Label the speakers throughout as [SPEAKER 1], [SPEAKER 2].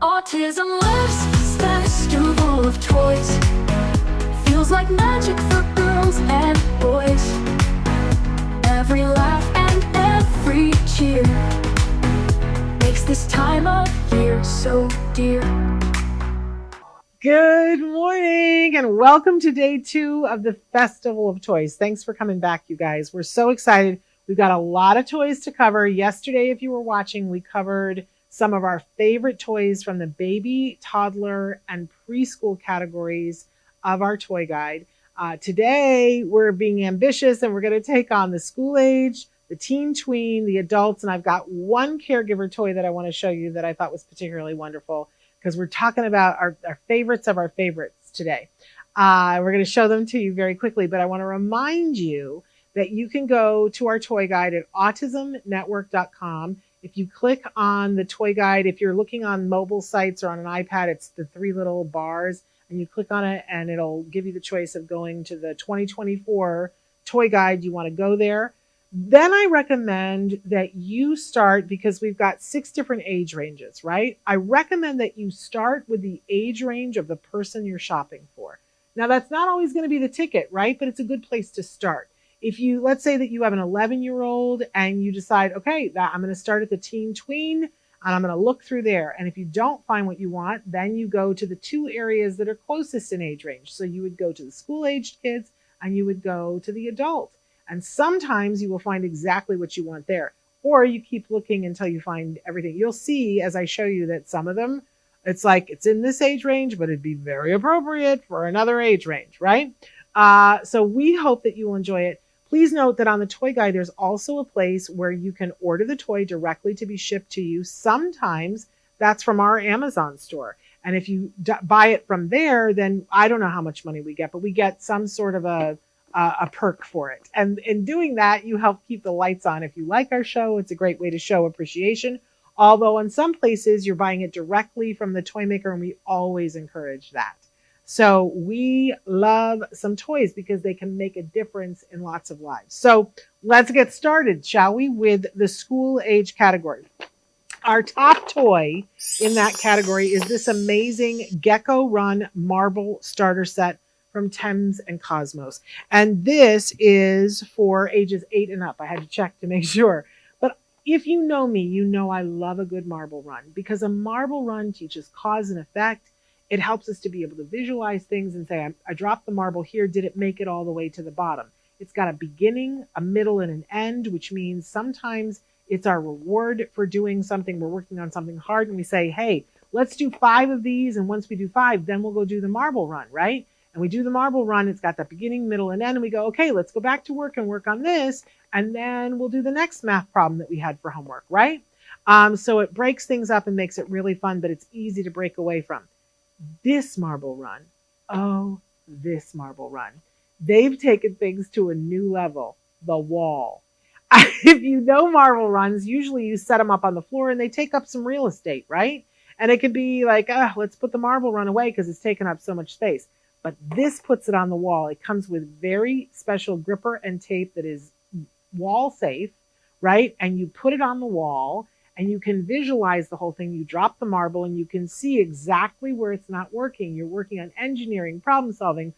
[SPEAKER 1] Autism lives festival of toys. Feels like magic for girls and boys. Every laugh and every cheer makes this time of year so dear.
[SPEAKER 2] Good morning and welcome to day 2 of the Festival of Toys. Thanks for coming back, you guys. We're so excited. We've got a lot of toys to cover. Yesterday, if you were watching, we covered some of our favorite toys from the baby, toddler, and preschool categories of our toy guide. Today, we're being ambitious and we're going to take on the school age, the teen tween, the adults, and I've got one caregiver toy that I want to show you that I thought was particularly wonderful because we're talking about our favorites of our favorites today. We're going to show them to you very quickly, but I want to remind you that you can go to our toy guide at autismnetwork.com. If you click on the toy guide, if you're looking on mobile sites or on an iPad, it's the 3 little bars, and you click on it and it'll give you the choice of going to the 2024 toy guide. You want to go there. Then I recommend that you start, because we've got 6 different age ranges, right? I recommend that you start with the age range of the person you're shopping for. Now, that's not always going to be the ticket, right? But it's a good place to start. If you, let's say that you have an 11-year-old and you decide, okay, I'm going to start at the teen tween and I'm going to look through there. And if you don't find what you want, then you go to the 2 areas that are closest in age range. So you would go to the school-aged kids and you would go to the adult. And sometimes you will find exactly what you want there. Or you keep looking until you find everything. You'll see as I show you that some of them, it's like it's in this age range, but it'd be very appropriate for another age range, right? So we hope that you will enjoy it. Please note that on the toy guide, there's also a place where you can order the toy directly to be shipped to you. Sometimes that's from our Amazon store. And if you buy it from there, then I don't know how much money we get, but we get some sort of a perk for it. And in doing that, you help keep the lights on. If you like our show, it's a great way to show appreciation. Although in some places, you're buying it directly from the toy maker, and we always encourage that. So we love some toys because they can make a difference in lots of lives. So let's get started, shall we, with the school age category. Our top toy in that category is this amazing Gecko Run marble starter set from Thames and Cosmos. And this is for ages 8 and up. I had to check to make sure. But if you know me, you know I love a good marble run because a marble run teaches cause and effect. It helps us to be able to visualize things and say, I dropped the marble here. Did it make it all the way to the bottom? It's got a beginning, a middle, and an end, which means sometimes it's our reward for doing something. We're working on something hard and we say, hey, let's do 5 of these. And once we do 5, then we'll go do the marble run, right? And we do the marble run. It's got the beginning, middle, and end. And we go, okay, let's go back to work and work on this. And then we'll do the next math problem that we had for homework, right? So it breaks things up and makes it really fun, but it's easy to break away from. This marble run, this marble run. They've taken things to a new level, the wall. If you know marble runs, usually you set them up on the floor and they take up some real estate, right? And it could be like, let's put the marble run away because it's taken up so much space. But this puts it on the wall. It comes with very special gripper and tape that is wall safe, right? And you put it on the wall and you can visualize the whole thing. You drop the marble and you can see exactly where it's not working. You're working on engineering, problem solving,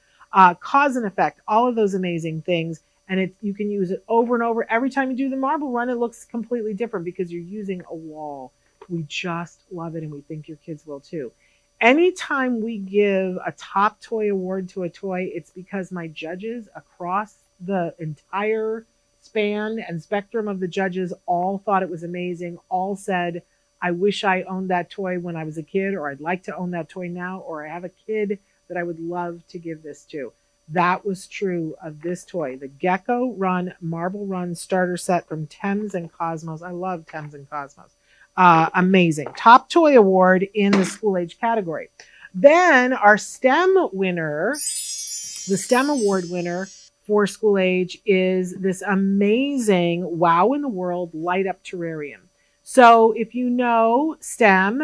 [SPEAKER 2] cause and effect, all of those amazing things. And you can use it over and over. Every time you do the marble run, it looks completely different because you're using a wall. We just love it and we think your kids will too. Anytime we give a top toy award to a toy, it's because my judges across the entire span and spectrum of the judges all thought it was amazing, all said, I wish I owned that toy when I was a kid, or I'd like to own that toy now, or I have a kid that I would love to give this to. That was true of this toy, the Gecko Run Marble Run Starter Set from Thames and Cosmos. I love Thames and Cosmos. Amazing. Top toy award in the school age category. Then our STEM winner, the STEM award winner for school age, is this amazing Wow in the World light up terrarium. So if you know STEM,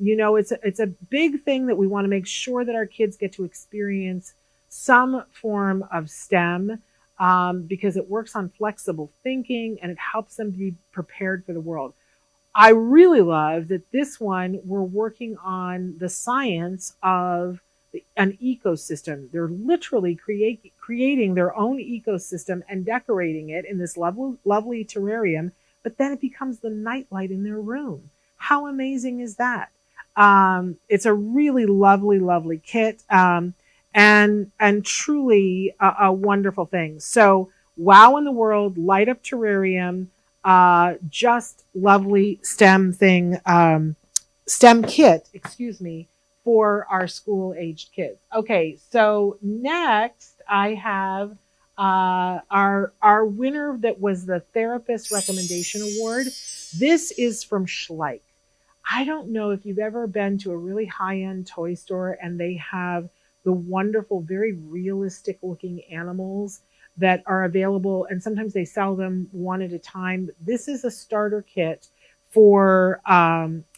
[SPEAKER 2] you know it's a big thing that we want to make sure that our kids get to experience some form of STEM because it works on flexible thinking and it helps them be prepared for the world. I really love that this one, we're working on the science of an ecosystem. They're literally creating their own ecosystem and decorating it in this lovely terrarium, but then it becomes the nightlight in their room. How amazing is that? It's a really lovely kit, and truly a wonderful thing. So wow in the world, light up terrarium, just lovely STEM thing, STEM kit, excuse me, for our school-aged kids. Okay, so next I have our winner that was the Therapist Recommendation Award. This is from Schleich. I don't know if you've ever been to a really high-end toy store and they have the wonderful, very realistic looking animals that are available, and sometimes they sell them one at a time. This is a starter kit for,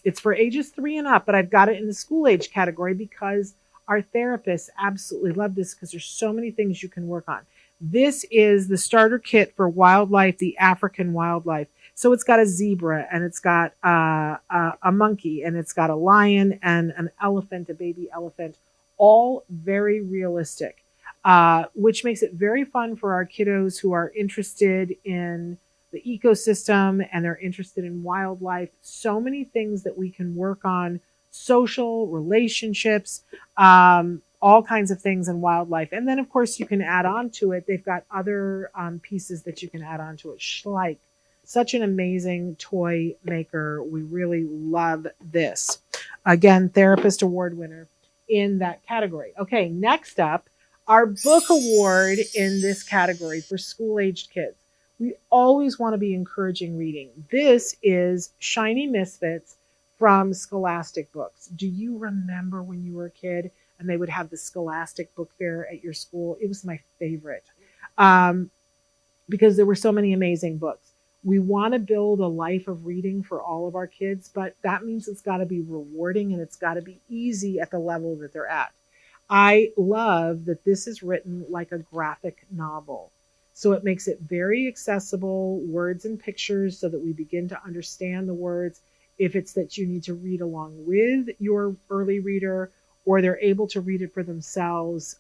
[SPEAKER 2] it's for ages 3 and up, but I've got it in the school age category because our therapists absolutely love this because there's so many things you can work on. This is the starter kit for wildlife, the African wildlife. So it's got a zebra, and it's got a monkey, and it's got a lion and an elephant, a baby elephant, all very realistic, which makes it very fun for our kiddos who are interested in the ecosystem and they're interested in wildlife. So many things that we can work on, social relationships, all kinds of things in wildlife. And then, of course, you can add on to it. They've got other pieces that you can add on to it. Schleich, such an amazing toy maker. We really love this. Again, Therapist Award winner in that category. Okay, next up, our book award in this category for school-aged kids. We always want to be encouraging reading. This is Shiny Misfits from Scholastic Books. Do you remember when you were a kid and they would have the Scholastic Book Fair at your school? It was my favorite because there were so many amazing books. We want to build a life of reading for all of our kids, but that means it's got to be rewarding and it's got to be easy at the level that they're at. I love that this is written like a graphic novel. So it makes it very accessible, words and pictures, so that we begin to understand the words. If it's that you need to read along with your early reader, or they're able to read it for themselves,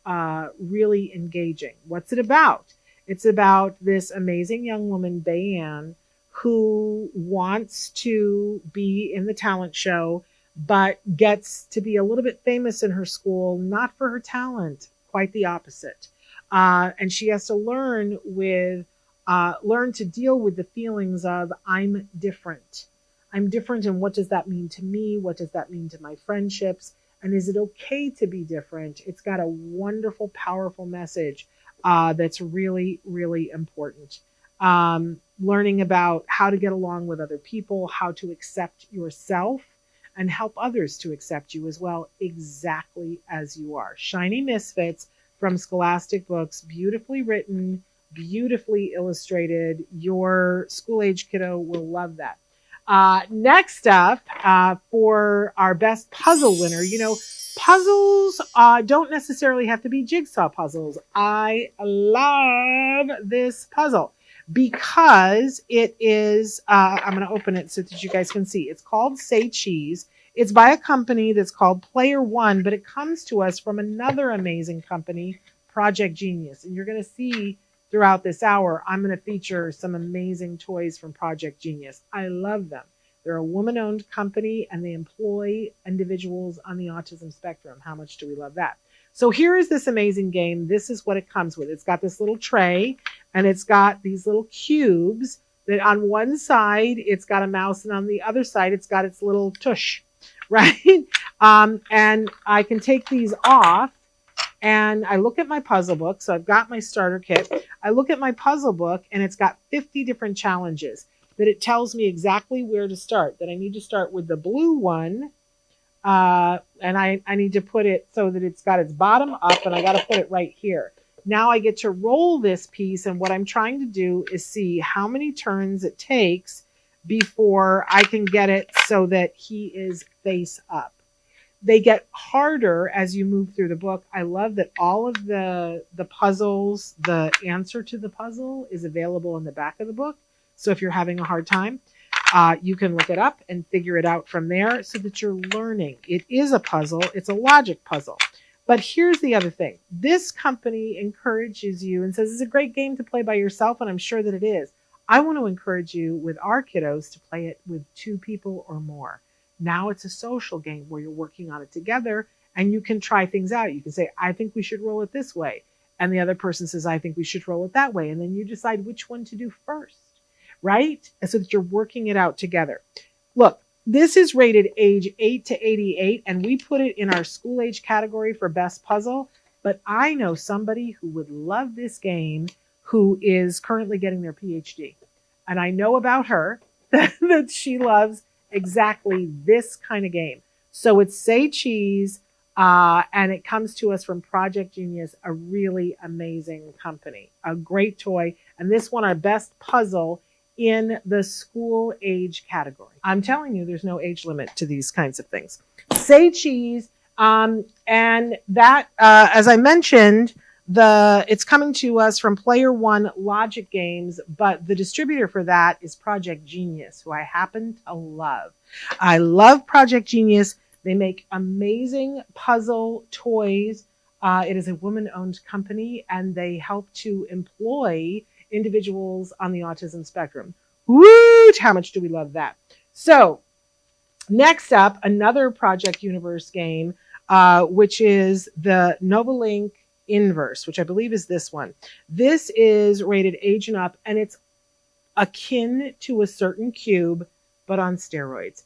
[SPEAKER 2] really engaging. What's it about? It's about this amazing young woman, Bayanne, who wants to be in the talent show, but gets to be a little bit famous in her school, not for her talent, quite the opposite. And she has to learn to deal with the feelings of, I'm different. I'm different, and what does that mean to me? What does that mean to my friendships? And is it okay to be different? It's got a wonderful, powerful message that's really, really important. Learning about how to get along with other people, how to accept yourself, and help others to accept you as well, exactly as you are. Shiny Misfits from Scholastic Books, beautifully written, beautifully illustrated. Your school-age kiddo will love that. Next up, for our best puzzle winner, puzzles don't necessarily have to be jigsaw puzzles. I love this puzzle because it is, I'm going to open it so that you guys can see. It's called Say Cheese. It's by a company that's called Player One, but it comes to us from another amazing company, Project Genius. And you're going to see throughout this hour, I'm going to feature some amazing toys from Project Genius. I love them. They're a woman-owned company, and they employ individuals on the autism spectrum. How much do we love that? So here is this amazing game. This is what it comes with. It's got this little tray, and it's got these little cubes that on one side, it's got a mouse, and on the other side, it's got its little tush, right? And I can take these off, and I look at my puzzle book. So I've got my starter kit. I look at my puzzle book, and it's got 50 different challenges that it tells me exactly where to start, that I need to start with the blue one. And I need to put it so that it's got its bottom up, and I got to put it right here. Now I get to roll this piece, and what I'm trying to do is see how many turns it takes before I can get it so that he is face up. They get harder as you move through the book. I love that all of the puzzles, the answer to the puzzle is available in the back of the book. So if you're having a hard time, You can look it up and figure it out from there so that you're learning. It is a puzzle. It's a logic puzzle. But here's the other thing. This company encourages you and says it's a great game to play by yourself, and I'm sure that it is. I want to encourage you with our kiddos to play it with 2 people or more. Now it's a social game where you're working on it together and you can try things out. You can say, I think we should roll it this way. And the other person says, I think we should roll it that way. And then you decide which one to do first, right? And so that you're working it out together. Look, this is rated age 8 to 88, and we put it in our school age category for best puzzle. But I know somebody who would love this game who is currently getting their PhD. And I know about her that she loves exactly this kind of game. So it's Say Cheese, and it comes to us from Project Genius, a really amazing company, a great toy. And this won our best puzzle in the school age category. I'm telling you, there's no age limit to these kinds of things. Say Cheese, and that, as I mentioned, it's coming to us from Player One Logic Games, but the distributor for that is Project Genius, who I happen to love. I love Project Genius. They make amazing puzzle toys. It is a woman-owned company, and they help to employ individuals on the autism spectrum. Woot! How much do we love that? So next up, another Project Universe game, which is the Novalink Inverse, which I believe is this one. This is rated age and up, and it's akin to a certain cube, but on steroids.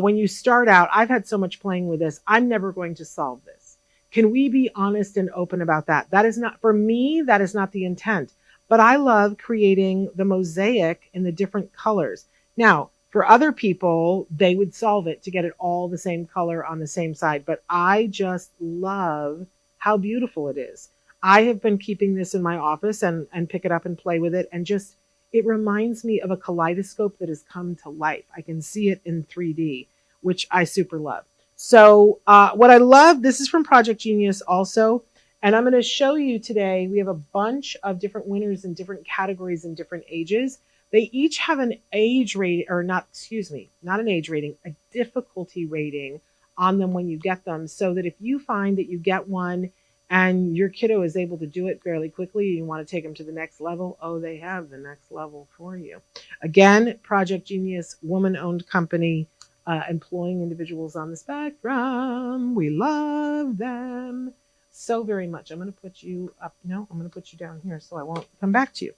[SPEAKER 2] When you start out, I've had so much playing with this, I'm never going to solve this. Can we be honest and open about that? That is not, for me, that is not the intent. But I love creating the mosaic in the different colors. Now, for other people, they would solve it to get it all the same color on the same side. But I just love how beautiful it is. I have been keeping this in my office and pick it up and play with it. And just, it reminds me of a kaleidoscope that has come to life. I can see it in 3D, which I super love. So what I love, this is from Project Genius also. And I'm going to show you today, we have a bunch of different winners in different categories and different ages. They each have an age rating, or not, excuse me, not an age rating, a difficulty rating on them when you get them. So that if you find that you get one and your kiddo is able to do it fairly quickly, you want to take them to the next level, oh, they have the next level for you. Again, Project Genius, woman-owned company, employing individuals on the spectrum. We love them so very much. I'm going to put you up. No, I'm going to put you down here so I won't come back to you.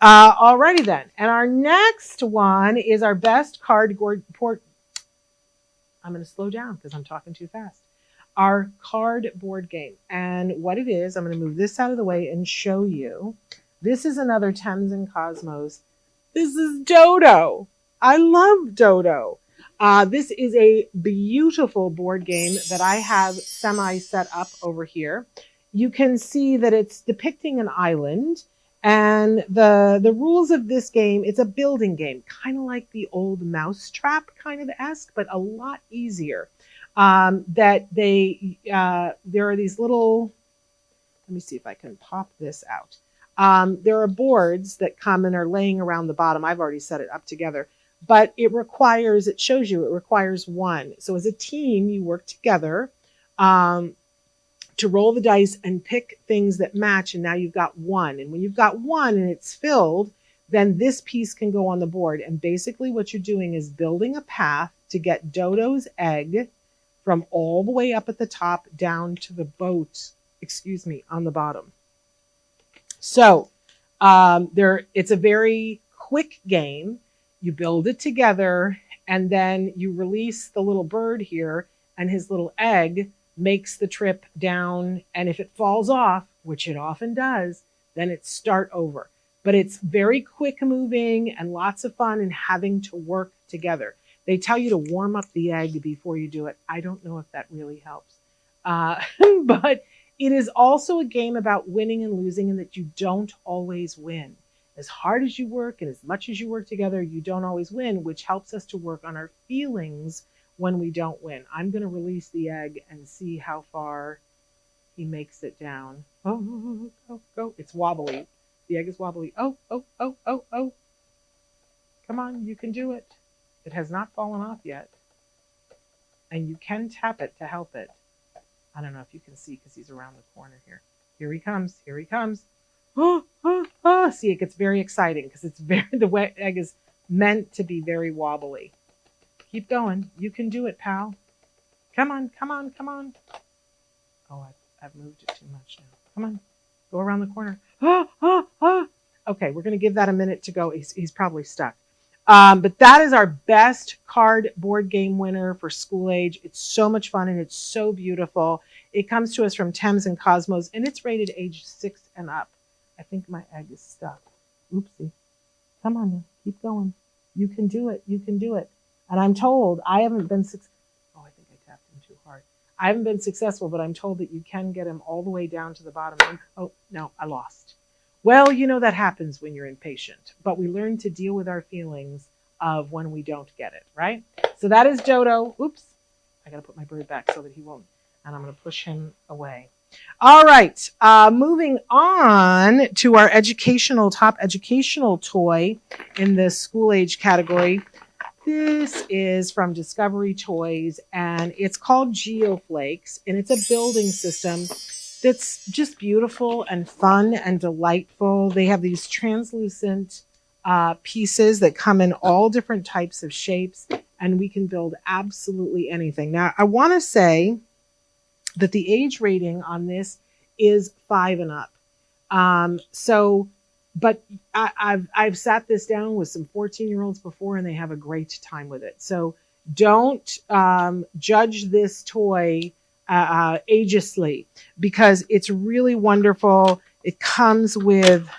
[SPEAKER 2] Alrighty then. And our next one is our best cardboard. I'm going to slow down because I'm talking too fast. Our cardboard game. And what it is, I'm going to move this out of the way and show you. This is another Thames and Cosmos. This is Dodo. I love Dodo. This is a beautiful board game that I have semi-set up over here. You can see that it's depicting an island, and the rules of this game, it's a building game, kind of like the old Mousetrap kind of esque, but a lot easier. There are these little, let me see if I can pop this out. There are boards that come and are laying around the bottom. I've already set it up together. But it shows you it requires one. So as a team, you work together to roll the dice and pick things that match. And now you've got one. And when you've got one and it's filled, then this piece can go on the board. And basically what you're doing is building a path to get Dodo's egg from all the way up at the top down to the boat, on the bottom. So it's a very quick game. You build it together, and then you release the little bird here, and his little egg makes the trip down. And if it falls off, which it often does, then it's start over. But it's very quick moving and lots of fun and having to work together. They tell you to warm up the egg before you do it. I don't know if that really helps. But it is also a game about winning and losing, and that you don't always win. As hard as you work and as much as you work together, you don't always win, which helps us to work on our feelings when we don't win. I'm going to release the egg and see how far he makes it down. Oh, go, go. It's wobbly. The egg is wobbly. Oh, oh, oh, oh, oh. Come on, you can do it. It has not fallen off yet. And you can tap it to help it. I don't know if you can see because he's around the corner here. Here he comes. Here he comes. Oh, oh, oh. See, it gets very exciting because the wet egg is meant to be very wobbly. Keep going. You can do it, pal. Come on, come on, come on. Oh, I've moved it too much now. Come on. Go around the corner. Ah, ah, ah. Okay, we're going to give that a minute to go. He's probably stuck. But that is our best card board game winner for school age. It's so much fun and it's so beautiful. It comes to us from Thames and Cosmos, and it's rated age 6 and up. I think my egg is stuck. Oopsie. Come on now. Keep going. You can do it. You can do it. And I'm told I haven't been Oh, I think I tapped him too hard. I haven't been successful, but I'm told that you can get him all the way down to the bottom. Oh, no, I lost. Well, you know that happens when you're impatient, but we learn to deal with our feelings of when we don't get it, right? So that is Dodo. Oops. I got to put my bird back so that he won't. And I'm going to push him away. All right. Moving on to our top educational toy in the school age category. This is from Discovery Toys, and it's called GeoFlakes, and it's a building system that's just beautiful and fun and delightful. They have these translucent pieces that come in all different types of shapes, and we can build absolutely anything. Now, I want to say that the age rating on this is 5 and up. But I've sat this down with some 14-year-olds before, and they have a great time with it. So don't judge this toy ageistly, because it's really wonderful. It comes with,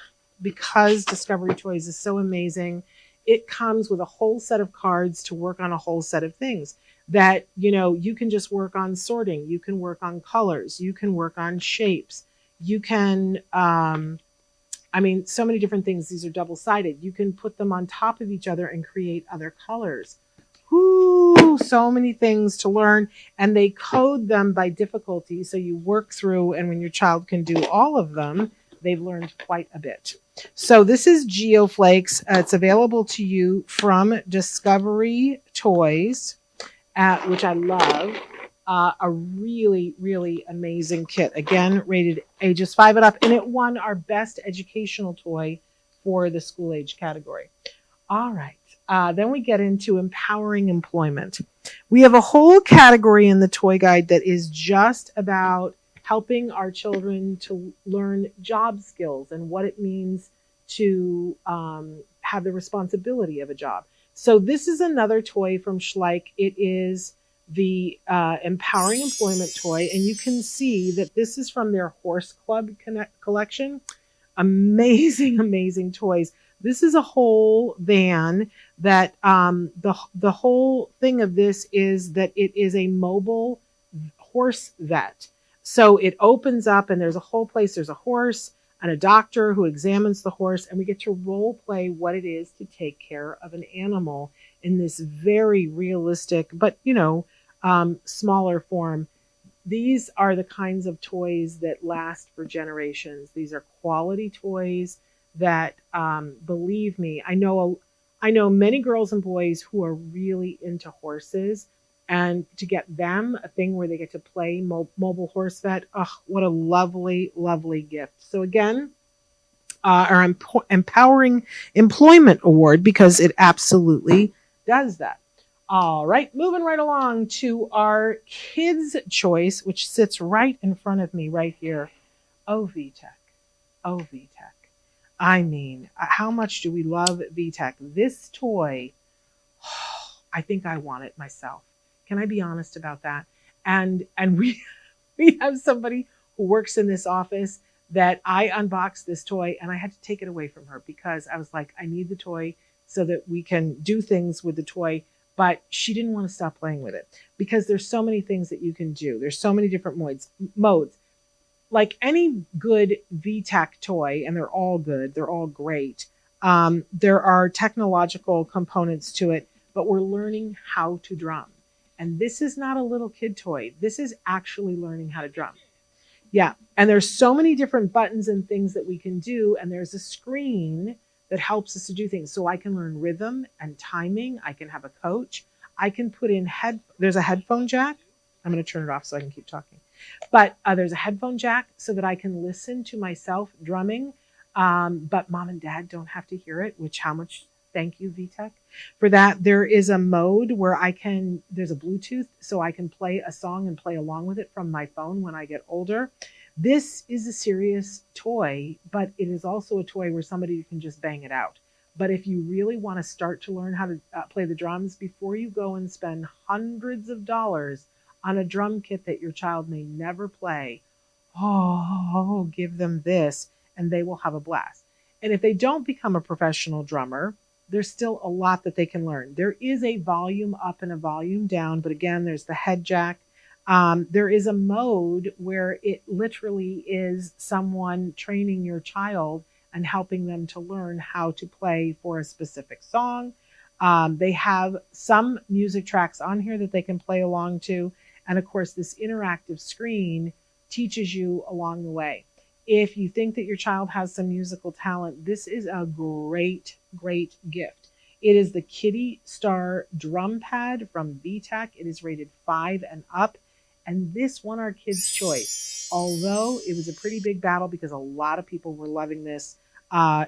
[SPEAKER 2] because Discovery Toys is so amazing, it comes with a whole set of cards to work on a whole set of things that, you can just work on sorting. You can work on colors. You can work on shapes. You can, so many different things. These are double-sided. You can put them on top of each other and create other colors. Whoo, so many things to learn, and they code them by difficulty, so you work through, and when your child can do all of them, they've learned quite a bit. So this is GeoFlakes. It's available to you from Discovery Toys, which I love. A really, really amazing kit. Again, rated ages 5 and up, and it won our best educational toy for the school age category. All right. Then we get into empowering employment. We have a whole category in the toy guide that is just about helping our children to learn job skills and what it means to have the responsibility of a job. So this is another toy from Schleich. It is the Empowering Employment toy, and you can see that this is from their Horse Club collection. Amazing, amazing toys. This is a whole van that the whole thing of this is that it is a mobile horse vet. So it opens up and there's a whole place. There's a horse and a doctor who examines the horse, and we get to role play what it is to take care of an animal in this very realistic, but smaller form. These are the kinds of toys that last for generations. These are quality toys that, believe me, I know many girls and boys who are really into horses, and to get them a thing where they get to play mobile horse vet, what a lovely, lovely gift. So again, our Empowering Employment Award, because it absolutely does that. All right, moving right along to our kids' choice, which sits right in front of me right here. Oh, VTech. Oh, VTech. I mean, how much do we love VTech? This toy, I think I want it myself. Can I be honest about that? And we have somebody who works in this office that I unboxed this toy, and I had to take it away from her because I was like, I need the toy so that we can do things with the toy. But she didn't want to stop playing with it because there's so many things that you can do. There's so many different modes. Like any good VTech toy, and they're all good, they're all great. There are technological components to it, but we're learning how to drum. And this is not a little kid toy. This is actually learning how to drum. Yeah, and there's so many different buttons and things that we can do, and there's a screen that helps us to do things. So I can learn rhythm and timing. I can have a coach. I can put in there's a headphone jack. I'm going to turn it off so I can keep talking. But there's a headphone jack so that I can listen to myself drumming. But mom and dad don't have to hear it, thank you, VTech, for that. There is a mode where there's a Bluetooth, so I can play a song and play along with it from my phone when I get older. This is a serious toy, but it is also a toy where somebody can just bang it out. But if you really want to start to learn how to play the drums, before you go and spend hundreds of dollars on a drum kit that your child may never play, give them this and they will have a blast. And if they don't become a professional drummer, there's still a lot that they can learn. There is a volume up and a volume down, but again, there's the head jack. There is a mode where it literally is someone training your child and helping them to learn how to play for a specific song. They have some music tracks on here that they can play along to. And of course, this interactive screen teaches you along the way. If you think that your child has some musical talent, this is a great, great gift. It is the Kitty Star drum pad from VTech. It is rated 5 and up. And this won our Kids' Choice. Although it was a pretty big battle because a lot of people were loving this,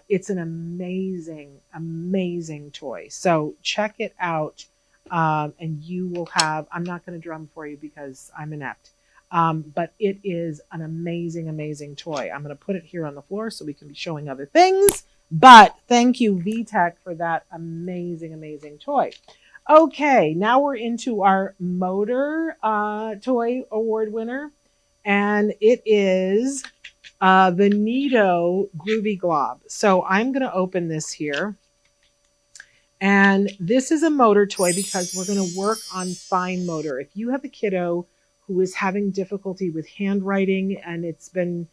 [SPEAKER 2] it's an amazing, amazing toy. So check it out, and you will have, I'm not going to drum for you because I'm inept, but it is an amazing, amazing toy. I'm going to put it here on the floor so we can be showing other things. But thank you, VTech, for that amazing, amazing toy. Okay, now we're into our motor toy award winner, and it is the Nido Groovy Glob. So I'm going to open this here, and this is a motor toy because we're going to work on fine motor. If you have a kiddo who is having difficulty with handwriting and it's a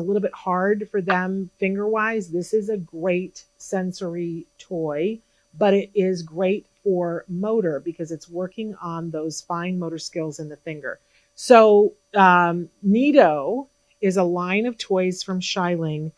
[SPEAKER 2] little bit hard for them finger-wise, this is a great sensory toy, but it is great for motor because it's working on those fine motor skills in the finger. So Nido is a line of toys from Shiling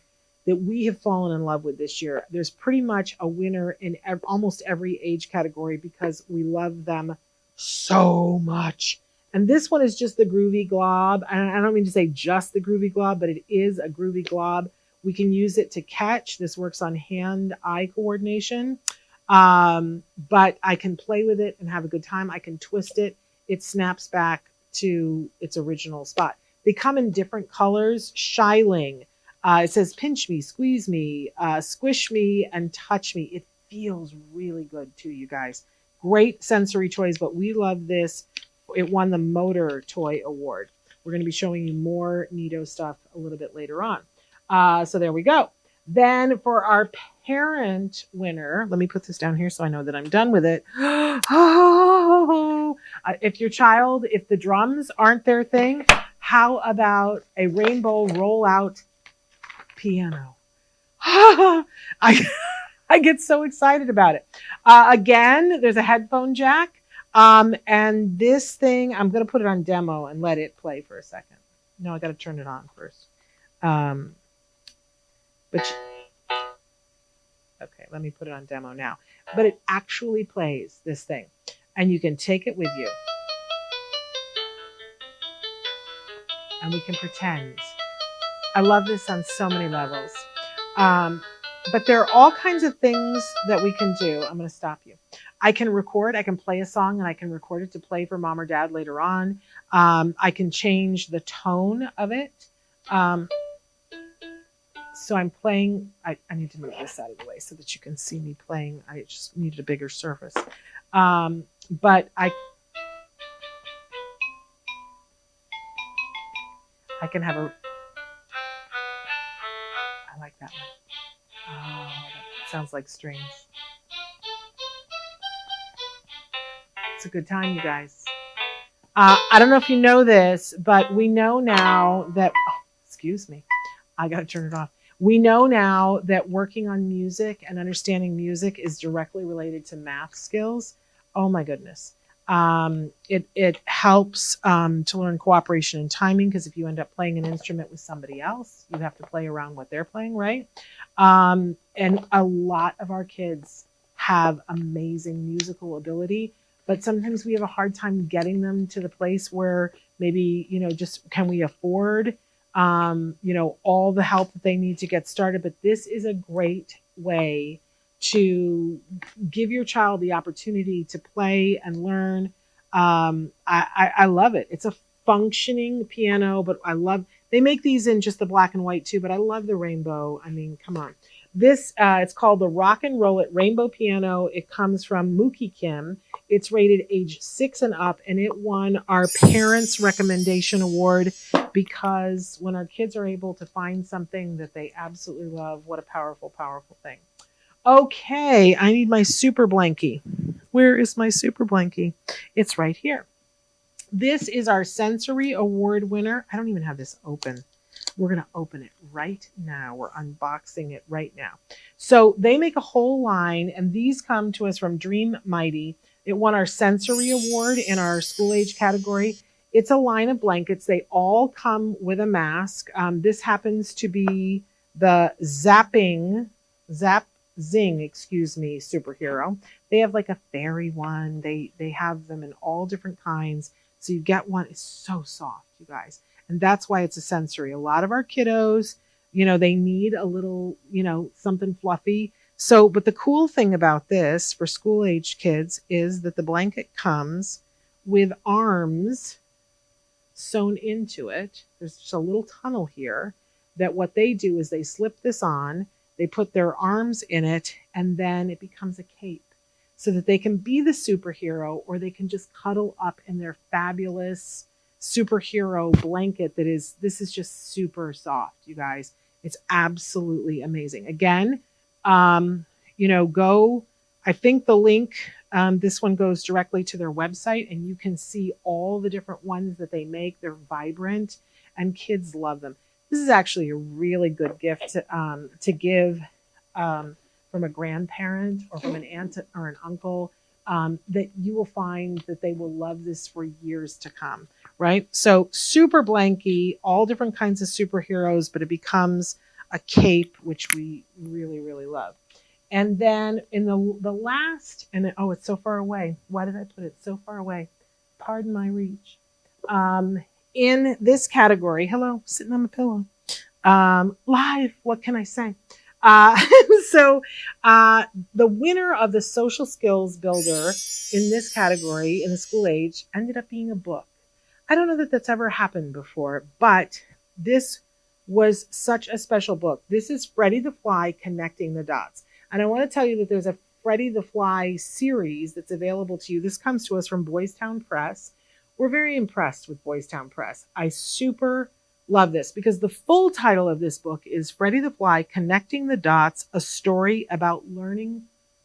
[SPEAKER 2] that we have fallen in love with this year. There's pretty much a winner in almost every age category because we love them so much. And this one is just the Groovy Glob. And I don't mean to say just the Groovy Glob, but it is a Groovy Glob. We can use it to catch. This works on hand-eye coordination. But I can play with it and have a good time. I can twist it. It snaps back to its original spot. They come in different colors. Shiling. It says pinch me, squeeze me, squish me, and touch me. It feels really good too, you guys. Great sensory toys, but we love this. It won the Motor Toy Award. We're going to be showing you more Nido stuff a little bit later on. So there we go. Then for our parent winner, let me put this down here so I know that I'm done with it. If the drums aren't their thing, how about a rainbow rollout piano? I get so excited about it. Again, there's a headphone jack. And this thing, I'm going to put it on demo and let it play for a second. No, I got to turn it on first. Okay, let me put it on demo now. But it actually plays this thing, and you can take it with you. And we can pretend. I love this on so many levels. But there are all kinds of things that we can do. I'm going to stop you. I can record, I can play a song, and I can record it to play for mom or dad later on. I can change the tone of it. So I'm playing, I need to move this out of the way so that you can see me playing. I just needed a bigger surface. But I can have I like that one. Oh, that sounds like strings. It's a good time, you guys. I don't know if you know this, but we know now that, excuse me, I got to turn it off. We know now that working on music and understanding music is directly related to math skills. Oh my goodness. It helps to learn cooperation and timing, because if you end up playing an instrument with somebody else, you have to play around what they're playing, right? And a lot of our kids have amazing musical ability, but sometimes we have a hard time getting them to the place where maybe, just can we afford, all the help that they need to get started. But this is a great way to give your child the opportunity to play and learn. I love it. It's a functioning piano, but they make these in just the black and white too, but I love the rainbow. I mean, come on. This, it's called the Rock and Roll It Rainbow Piano. It comes from Mookie Kim. It's rated age 6 and up, and it won our Parents Recommendation Award, because when our kids are able to find something that they absolutely love, what a powerful, powerful thing. Okay, I need my super blankie. Where is my super blankie? It's right here. This is our sensory award winner. I don't even have this open. We're going to open it right now. We're unboxing it right now. So they make a whole line, and these come to us from Dream Mighty. It won our sensory award in our school age category. It's a line of blankets. They all come with a mask. This happens to be the Zing, superhero. They have like a fairy one. They have them in all different kinds. So you get one. It's so soft, you guys. And that's why it's a sensory. A lot of our kiddos, they need a little, something fluffy. So, but the cool thing about this for school age kids is that the blanket comes with arms sewn into it. There's just a little tunnel here that what they do is they slip this on, they put their arms in it, and then it becomes a cape so that they can be the superhero, or they can just cuddle up in their fabulous superhero blanket. This is just super soft, you guys. It's absolutely amazing. Again, go, I think the link, this one goes directly to their website, and you can see all the different ones that they make. They're vibrant and kids love them. This is actually a really good gift to give from a grandparent or from an aunt or an uncle, that you will find that they will love this for years to come, right? So super blankie, all different kinds of superheroes, but it becomes a cape, which we really, really love. And then in the last, and oh, it's so far away. Why did I put it so far away? Pardon my reach. In this category, hello, sitting on the pillow. Live, what can I say? So the winner of the social skills builder in this category, in the school age, ended up being a book. I don't know that that's ever happened before, but this was such a special book. This is Freddie the Fly, Connecting the Dots. And I want to tell you that there's a Freddie the Fly series that's available to you. This comes to us from Boys Town Press. We're very impressed with Boys Town Press. I super love this because the full title of this book is Freddie the Fly, Connecting the Dots, a story about learning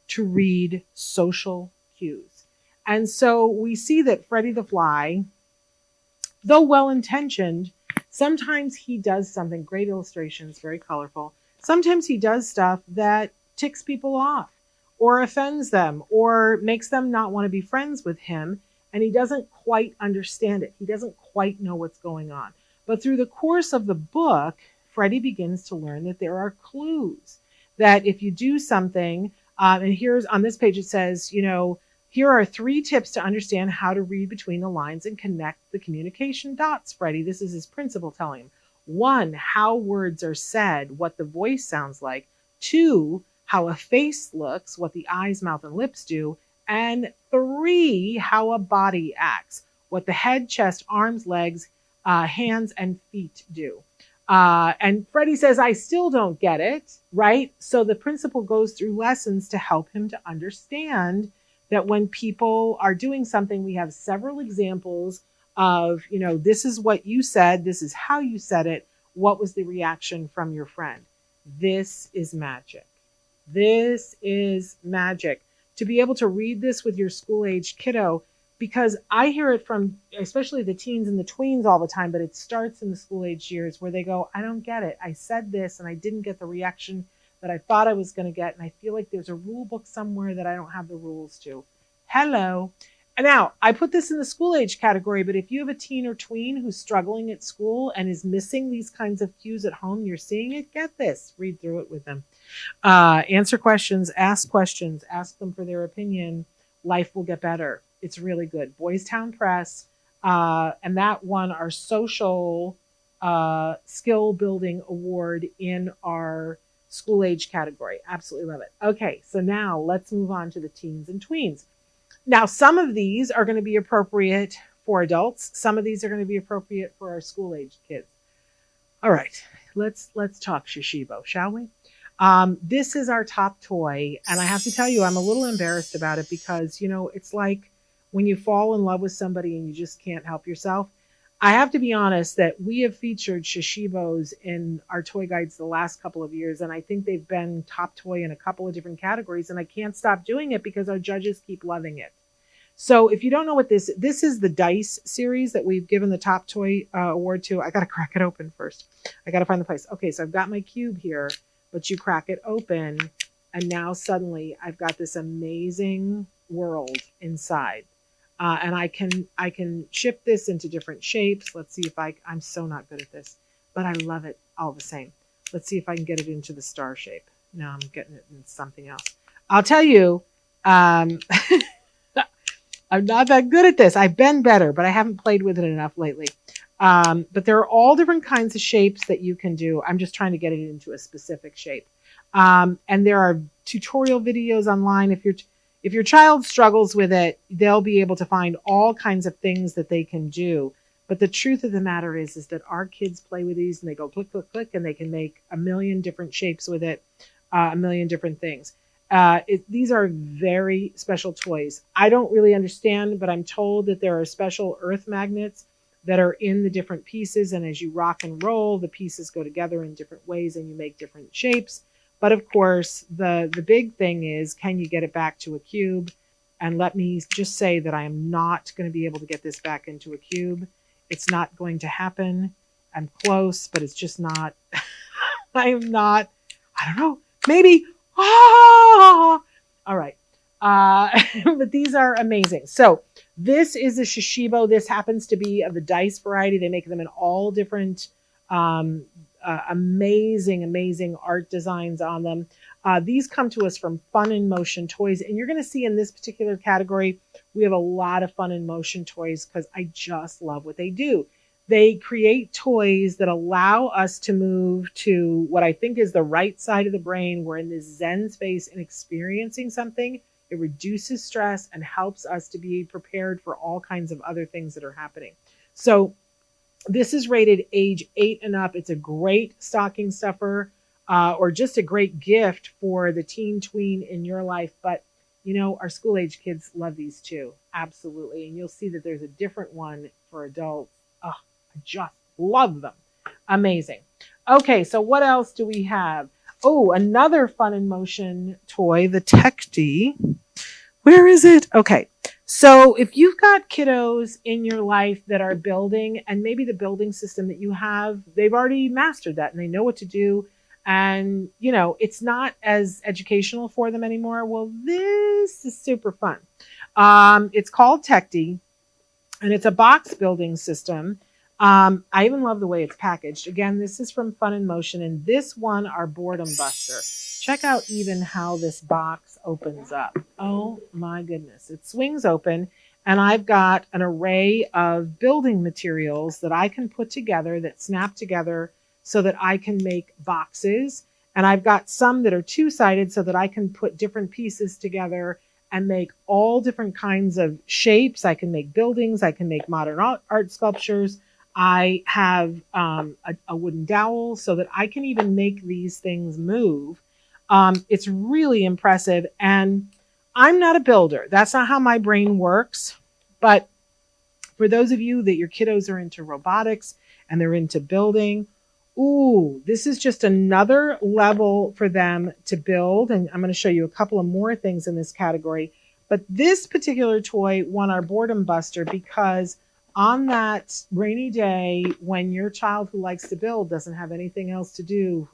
[SPEAKER 2] to read social cues. And so we see that Freddie the Fly, though well-intentioned, sometimes he does something, great illustrations, very colorful. Sometimes he does stuff that ticks people off or offends them or makes them not want to be friends with him. And he doesn't quite understand it. He doesn't quite know what's going on. But through the course of the book, Freddie begins to learn that there are clues, that if you do something, and here's on this page, it says, here are 3 tips to understand how to read between the lines and connect the communication dots, Freddie. This is his principal telling him. 1, how words are said, what the voice sounds like. 2, how a face looks, what the eyes, mouth, and lips do. And 3, how a body acts, what the head, chest, arms, legs, hands, and feet do. And Freddie says, I still don't get it, right? So the principal goes through lessons to help him to understand that when people are doing something, we have several examples of, this is what you said, this is how you said it, what was the reaction from your friend? This is magic. This is magic. To be able to read this with your school-age kiddo, because I hear it from especially the teens and the tweens all the time, but it starts in the school-age years where they go, I don't get it. I said this and I didn't get the reaction that I thought I was going to get, and I feel like there's a rule book somewhere that I don't have the rules to. Hello. Now, I put this in the school age category, but if you have a teen or tween who's struggling at school and is missing these kinds of cues at home, you're seeing it, get this, read through it with them. Answer questions, ask them for their opinion. Life will get better. It's really good. Boys Town Press, and that won our social skill building award in our school age category. Absolutely love it. Okay, so now let's move on to the teens and tweens. Now, some of these are going to be appropriate for adults. Some of these are going to be appropriate for our school age kids. All right, let's talk Shishibo, shall we? This is our top toy, and I have to tell you, I'm a little embarrassed about it because, you know, it's like when you fall in love with somebody and you just can't help yourself. I have to be honest that we have featured Shishibos in our toy guides the last couple of years, and I think they've been top toy in a couple of different categories, and I can't stop doing it because our judges keep loving it. So if you don't know what this is the dice series that we've given the top toy award to. I got to crack it open first. I got to find the place. Okay, so I've got my cube here, but you crack it open, and now suddenly I've got this amazing world inside. And I can shift this into different shapes. Let's see if I'm so not good at this, but I love it all the same. Let's see if I can get it into the star shape. No, I'm getting it in something else. I'll tell you, I'm not that good at this. I've been better, but I haven't played with it enough lately. But there are all different kinds of shapes that you can do. I'm just trying to get it into a specific shape. And there are tutorial videos online. If your child struggles with it, they'll be able to find all kinds of things that they can do. But the truth of the matter is that our kids play with these and they go click, click, click, and they can make a million different shapes with it, a million different things. These are very special toys. I don't really understand, but I'm told that there are special earth magnets that are in the different pieces. And as you rock and roll, the pieces go together in different ways and you make different shapes. But of course, the big thing is, can you get it back to a cube? And let me just say that I am not going to be able to get this back into a cube. It's not going to happen. I'm close, but it's just not. I am not. I don't know. Maybe. All right. But these are amazing. So this is a Shishibo. This happens to be of the dice variety. They make them in all different amazing art designs on them. These come to us from Fun in Motion Toys, and you're going to see in this particular category we have a lot of Fun in Motion toys because I just love what they do. They create toys that allow us to move to what I think is the right side of the brain. We're in this Zen space and experiencing something. It reduces stress and helps us to be prepared for all kinds of other things that are happening. So this is rated age 8 and up. It's a great stocking stuffer or just a great gift for the teen tween in your life. But, you know, our school age kids love these too. Absolutely. And you'll see that there's a different one for adults. Oh, I just love them. Amazing. Okay, so what else do we have? Oh, another Fun in Motion toy, the Tech-D. Where is it? Okay. So if you've got kiddos in your life that are building, and maybe the building system that you have, they've already mastered that and they know what to do. And, you know, it's not as educational for them anymore. Well, this is super fun. It's called Tech-D, and it's a box building system. I even love the way it's packaged. Again, this is from Fun in Motion, and this one, our Boredom Buster. Check out even how this box opens up. Oh my goodness. It swings open, and I've got an array of building materials that I can put together that snap together so that I can make boxes. And I've got some that are two-sided so that I can put different pieces together and make all different kinds of shapes. I can make buildings. I can make modern art sculptures. I have a wooden dowel so that I can even make these things move. It's really impressive. And I'm not a builder. That's not how my brain works. But for those of you that your kiddos are into robotics and they're into building, ooh, this is just another level for them to build. And I'm going to show you a couple of more things in this category. But this particular toy won our Boredom Buster because on that rainy day when your child who likes to build doesn't have anything else to do,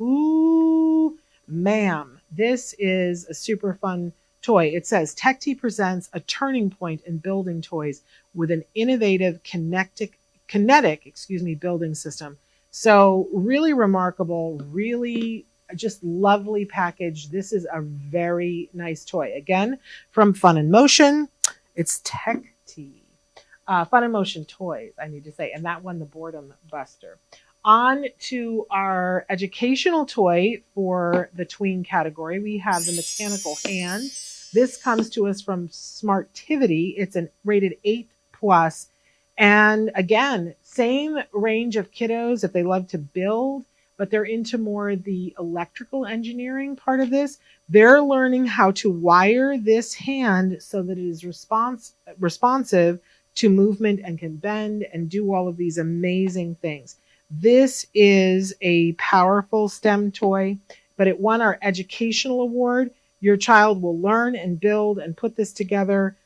[SPEAKER 2] ma'am, this is a super fun toy. It says Tech presents a turning point in building toys with an innovative kinetic building system. So really remarkable, really just lovely package. This is a very nice toy. Again, from Fun and Motion. It's Tech Fun and Motion Toys, I need to say, and that won the Boredom Buster. On to our educational toy for the tween category. We have the mechanical hand. This comes to us from Smartivity. It's an rated 8+. And again, same range of kiddos if they love to build, but they're into more the electrical engineering part of this. They're learning how to wire this hand so that it is responsive to movement and can bend and do all of these amazing things. This is a powerful STEM toy, but it won our educational award. Your child will learn and build and put this together.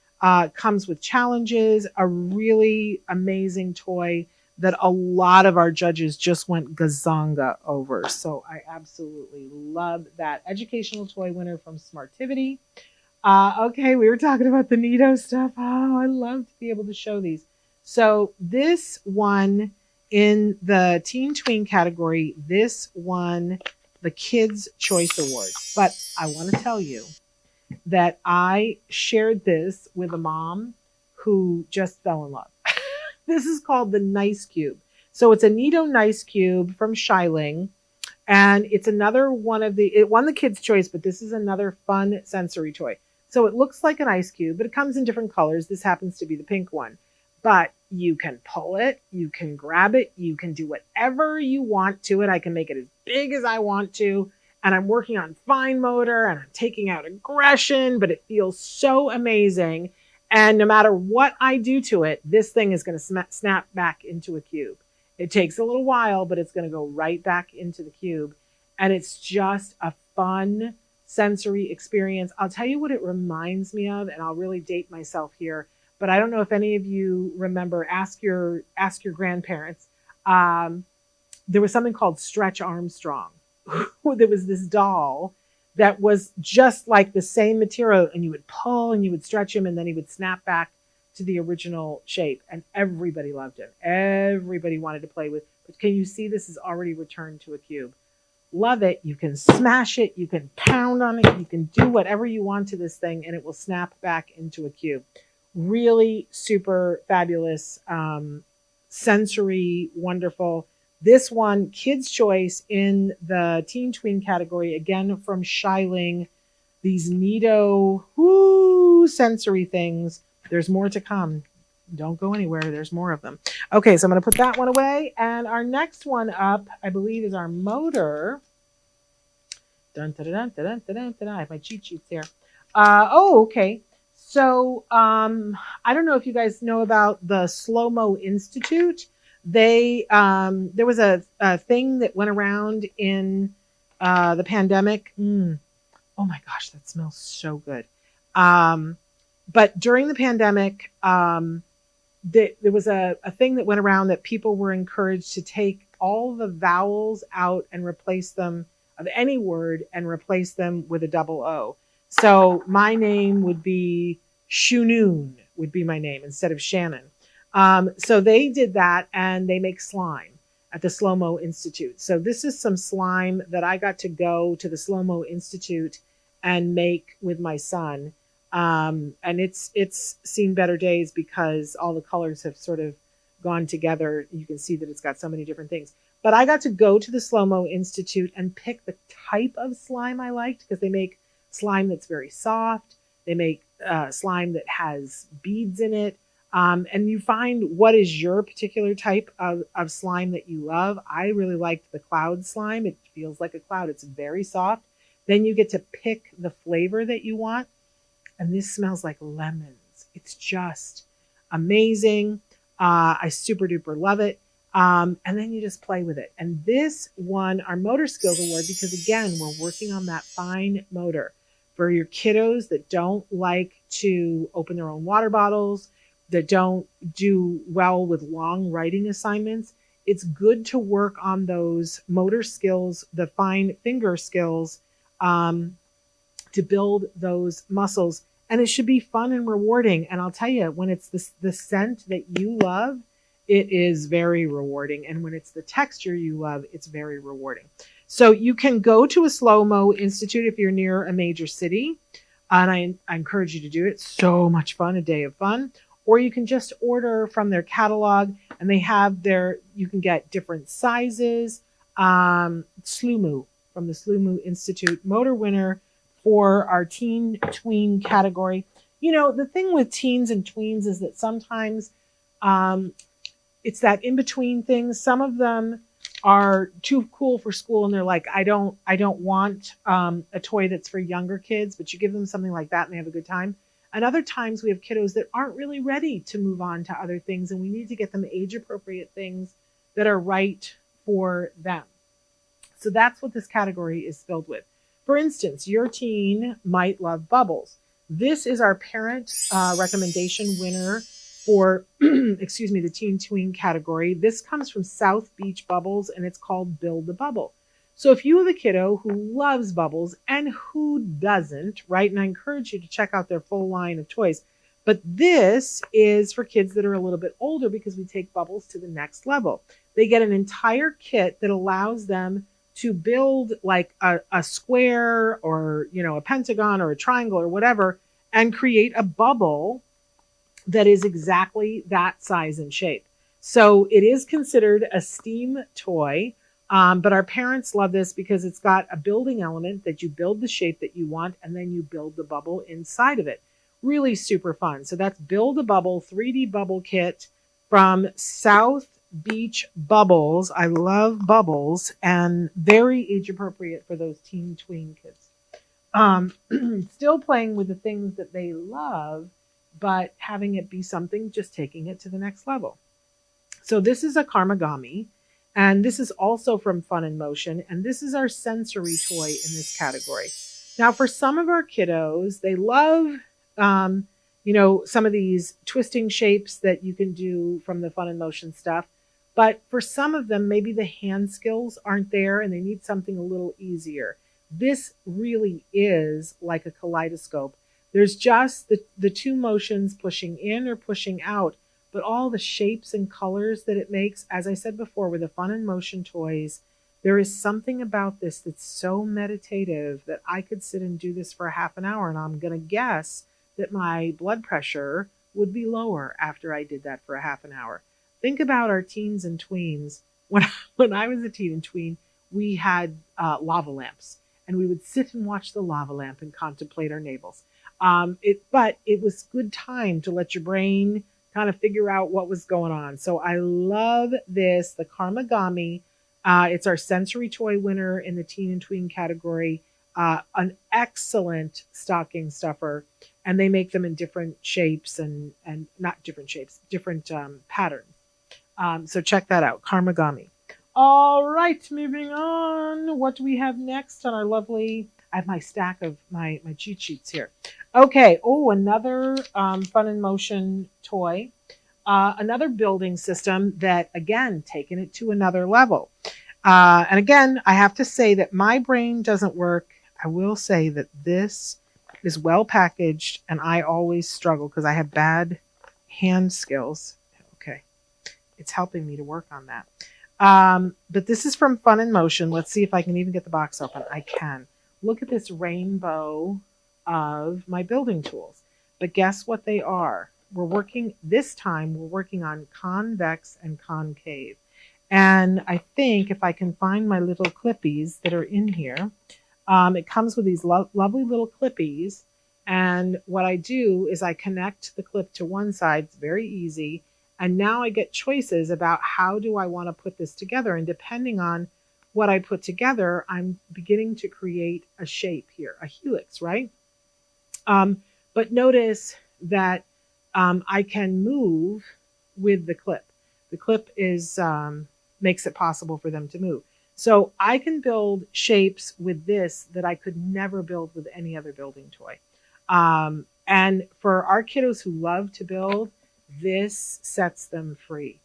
[SPEAKER 2] Comes with challenges, a really amazing toy that a lot of our judges just went gazonga over. So I absolutely love that educational toy winner from Smartivity. Okay, we were talking about the Neato stuff. Oh, I love to be able to show these. So this one in the Teen Tween category, this won the Kids' Choice Award. But I want to tell you that I shared this with a mom who just fell in love. This is called the Nice Cube. So it's a Neato Nice Cube from Shiling. And it's another one of it won the Kids' Choice, but this is another fun sensory toy. So it looks like an ice cube, but it comes in different colors. This happens to be the pink one. But you can pull it, you can grab it, you can do whatever you want to it. I can make it as big as I want to. And I'm working on fine motor and I'm taking out aggression, but it feels so amazing. And no matter what I do to it, this thing is going to snap back into a cube. It takes a little while, but it's going to go right back into the cube. And it's just a fun sensory experience. I'll tell you what it reminds me of, and I'll really date myself here, but I don't know if any of you remember, ask your grandparents. There was something called Stretch Armstrong. There was this doll that was just like the same material, and you would pull and you would stretch him and then he would snap back to the original shape, and everybody loved him. Everybody wanted to play with, but can you see this is already returned to a cube? Love it. You can smash it, you can pound on it, you can do whatever you want to this thing and it will snap back into a cube. Really super fabulous, sensory, wonderful. This one, Kids' Choice in the Teen Tween category, again from Shiling. These Neato sensory things. There's more to come. Don't go anywhere. There's more of them. Okay, so I'm going to put that one away. And our next one up, I believe, is our motor. Dun, dun, dun, dun, dun, dun, dun. I have my cheat sheets here. Okay. So I don't know if you guys know about the Slow-Mo Institute. There was a thing that went around in the pandemic. Oh my gosh, that smells so good. But during the pandemic, there was a thing that went around that people were encouraged to take all the vowels out and replace them of any word and replace them with a double O. So my name would be Shunoon would be my name instead of Shannon. So they did that and they make slime at the Slow-Mo Institute. So this is some slime that I got to go to the Slow-Mo Institute and make with my son. And it's seen better days because all the colors have sort of gone together. You can see that it's got so many different things. But I got to go to the Slow-Mo Institute and pick the type of slime I liked because they make slime that's very soft. They make slime that has beads in it. And you find what is your particular type of slime that you love. I really liked the cloud slime. It feels like a cloud. It's very soft. Then you get to pick the flavor that you want. And this smells like lemons. It's just amazing. I super duper love it. And then you just play with it. And this won our Motor Skills Award because, again, we're working on that fine motor for your kiddos that don't like to open their own water bottles, that don't do well with long writing assignments. It's good to work on those motor skills, the fine finger skills, to build those muscles. And it should be fun and rewarding. And I'll tell you, when it's the scent that you love, it is very rewarding. And when it's the texture you love, it's very rewarding. So you can go to a slow-mo institute if you're near a major city. And I encourage you to do it. So much fun, a day of fun. Or you can just order from their catalog, and they have you can get different sizes. SLUMU from the SLUMU Institute, motor winner for our teen tween category. You know, the thing with teens and tweens is that sometimes it's that in-between thing. Some of them are too cool for school, and they're like, I don't want a toy that's for younger kids, but you give them something like that and they have a good time. And other times we have kiddos that aren't really ready to move on to other things, and we need to get them age-appropriate things that are right for them. So that's what this category is filled with. For instance, your teen might love bubbles. This is our parent recommendation winner for, excuse me, the teen tween category. This comes from South Beach Bubbles, and it's called Build the Bubble. So if you have a kiddo who loves bubbles, and who doesn't, right? And I encourage you to check out their full line of toys. But this is for kids that are a little bit older, because we take bubbles to the next level. They get an entire kit that allows them to build like a square, or, you know, a pentagon or a triangle or whatever, and create a bubble that is exactly that size and shape. So it is considered a STEAM toy. But our parents love this because it's got a building element that you build the shape that you want, and then you build the bubble inside of it. Really super fun. So that's Build a Bubble 3D Bubble Kit from South Beach Bubbles. I love bubbles, and very age appropriate for those teen tween kids. Still playing with the things that they love, but having it be something, just taking it to the next level. So this is a Karmagami. And this is also from Fun in Motion. And this is our sensory toy in this category. Now, for some of our kiddos, they love, you know, some of these twisting shapes that you can do from the Fun in Motion stuff. But for some of them, maybe the hand skills aren't there and they need something a little easier. This really is like a kaleidoscope. There's just the two motions, pushing in or pushing out. But all the shapes and colors that it makes, as I said before, with the Fun in Motion toys, there is something about this that's so meditative that I could sit and do this for a half an hour, and I'm going to guess that my blood pressure would be lower after I did that for a half an hour. Think about our teens and tweens. When I was a teen and tween, we had lava lamps, and we would sit and watch the lava lamp and contemplate our navels. But it was good time to let your brain kind of figure out what was going on. So I love this, the Karmagami. It's our sensory toy winner in the teen and tween category. An excellent stocking stuffer, and they make them in different shapes and not different shapes, different patterns. So check that out, Karmagami. All right, moving on. What do we have next on our lovely? I have my stack of my cheat sheets here. Okay. Oh, another Fun in Motion toy. Another building system that, again, taken it to another level. And again, I have to say that my brain doesn't work. I will say that this is well packaged, and I always struggle because I have bad hand skills. Okay. It's helping me to work on that. But this is from Fun in Motion. Let's see if I can even get the box open. I can. Look at this rainbow of my building tools. But guess what they are? This time we're working on convex and concave. And I think if I can find my little clippies that are in here, it comes with these lovely little clippies. And what I do is I connect the clip to one side. It's very easy. And now I get choices about how do I want to put this together. And depending on what I put together, I'm beginning to create a shape here, a helix, right? But notice that I can move with the clip. The clip makes it possible for them to move. So I can build shapes with this that I could never build with any other building toy. And for our kiddos who love to build, this sets them free.